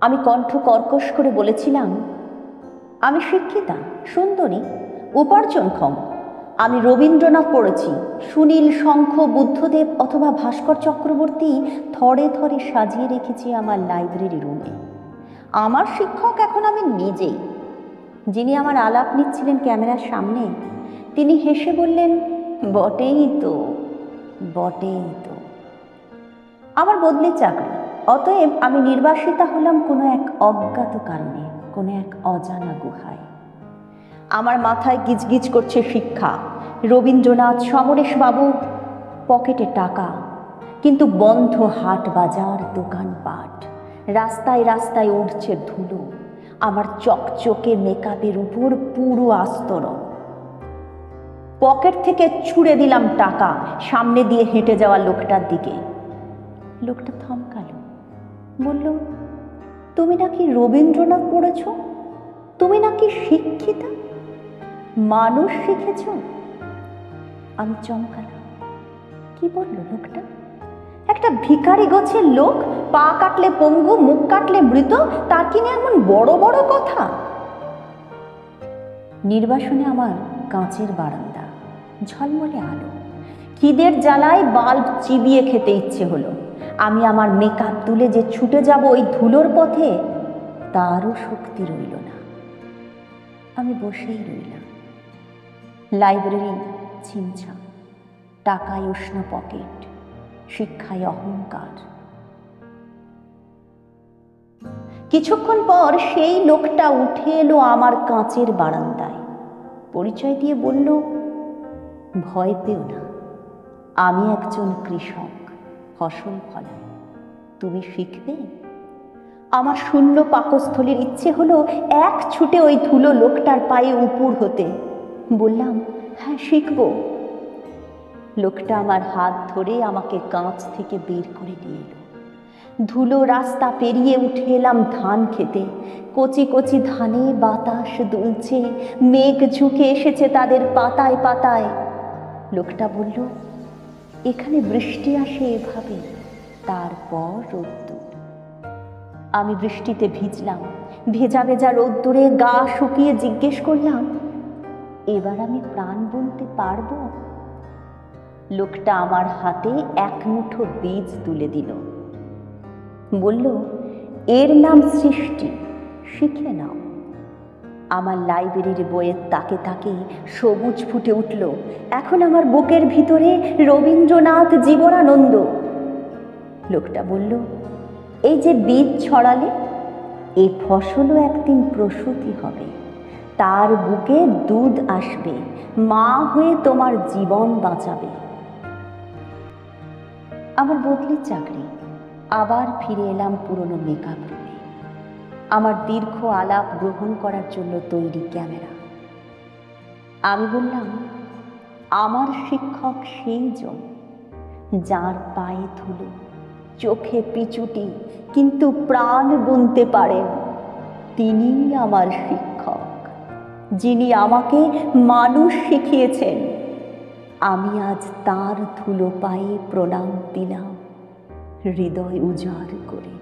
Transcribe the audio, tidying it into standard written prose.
আমি কণ্ঠ কর্কশ করে বলেছিলাম, আমি শিক্ষিতা, সুন্দরী, উপার্জনক্ষম। আমি রবীন্দ্রনাথ পড়েছি, সুনীল, শঙ্খ, বুদ্ধদেব অথবা ভাস্কর চক্রবর্তী থরে থরে সাজিয়ে রেখেছি আমার লাইব্রেরি রুমে। আমার শিক্ষক এখন আমি নিজেই। যিনি আমার আলাপ নিচ্ছিলেন ক্যামেরার সামনে, তিনি হেসে বললেন, বটেই তো, বটেই তো। আমার বদলে চাকরি, অতএব আমি নির্বাসিতা হলাম কোনো এক অজ্ঞাত কারণে, কোনো এক অজানা গুহায়। আমার মাথায় গিজগিজ করছে শিক্ষা, রবীন্দ্রনাথ, সমরেশবাবু, পকেটে টাকা, কিন্তু বন্ধ হাট বাজার, দোকানপাট, রাস্তায় রাস্তায় উঠছে ধুলো, আমার চকচকে মেকআপের উপর পুরো আস্তরণ। পকেট থেকে ছুঁড়ে দিলাম টাকা সামনে দিয়ে হেঁটে যাওয়া লোকটার দিকে। লোকটা থমকালো, বলল, তুমি নাকি রবীন্দ্রনাথ পড়েছ? তুমি নাকি শিক্ষিতা? মানুষ শিখেছ? আমি চমকালাম। কি বলল লোকটা? একটা ভিখারি গোছের লোক, পা কাটলে পঙ্গু, মুখ কাটলে মৃত, তার কিনে এমন বড় বড় কথা। নির্বাসনে আমার কাঁচের বারান্দা, ঝলমলে আলো, খিদের জ্বালায় বাল্ব চিবিয়ে খেতে ইচ্ছে হলো। আমি আমার মেকআপ তুলে যে ছুটে যাব ওই ধুলোর পথে, তারও শক্তি রইল না। আমি বসেই রইলাম। লাইব্রেরি ছিমছাম, টাকায় উষ্ণ পকেট, শিক্ষায় অহংকার। কিছুক্ষণ পর সেই লোকটা উঠে এলো আমার কাঁচের বারান্দায়, পরিচয় দিয়ে বলল, ভয় পেও না, আমি একজন কৃষক, ফসল ফলাই। তুমি শিখবে? আমার শূন্য পাকস্থলীর ইচ্ছে হলো এক ছুটে ওই ধুলো লোকটার পায়ে উপুড় হতে। বললাম, হ্যাঁ শিখব। লোকটা আমার হাত ধরে আমাকে কাঁচ থেকে বের করে নিয়ে এলো। ধুলো রাস্তা পেরিয়ে উঠে এলাম ধান খেতে। কচি কচি ধানে বাতাস দুলছে, মেঘ ঝুঁকে এসেছে তাদের পাতায় পাতায়। লোকটা বলল, এখানে বৃষ্টি আসে এভাবে, তারপর রোদ্দুর। আমি বৃষ্টিতে ভিজলাম, ভেজা ভেজা রোদ্দুরে গা শুকিয়ে জিজ্ঞেস করলাম, এবার আমি প্রাণ বলতে পারবো? লোকটা আমার হাতে এক মুঠো বীজ তুলে দিল, বলল, এর নাম সৃষ্টি, শিখে নাও। আমার লাইব্রেরির বইয়ের তাকে তাকে সবুজ ফুটে উঠল। এখন আমার বুকের ভিতরে রবীন্দ্রনাথ, জীবনানন্দ। লোকটা বলল, এই যে বীজ ছড়ালে, এই ফসলও একদিন প্রসূতি হবে, তার বুকে দুধ আসবে, মা হয়ে তোমার জীবন বাঁচাবে। আমার বদলি চাকরি, আবার ফিরে এলাম পুরনো মেকআপ রুমে। আমার দীর্ঘ আলাপ গ্রহণ করার জন্য তৈরি ক্যামেরা। আমি বললাম, আমার শিক্ষক সেই জন, যার পায়ে ধুলো, চোখে পিচুটি, কিন্তু প্রাণ গুনতে পারেন। তিনিই আমার শিক্ষক, যিনি আমাকে মানুষ শিখিয়েছেন। আমি আজ তার ধুলো পায়ে প্রণাম দিলাম, হৃদয় উজাড় করে।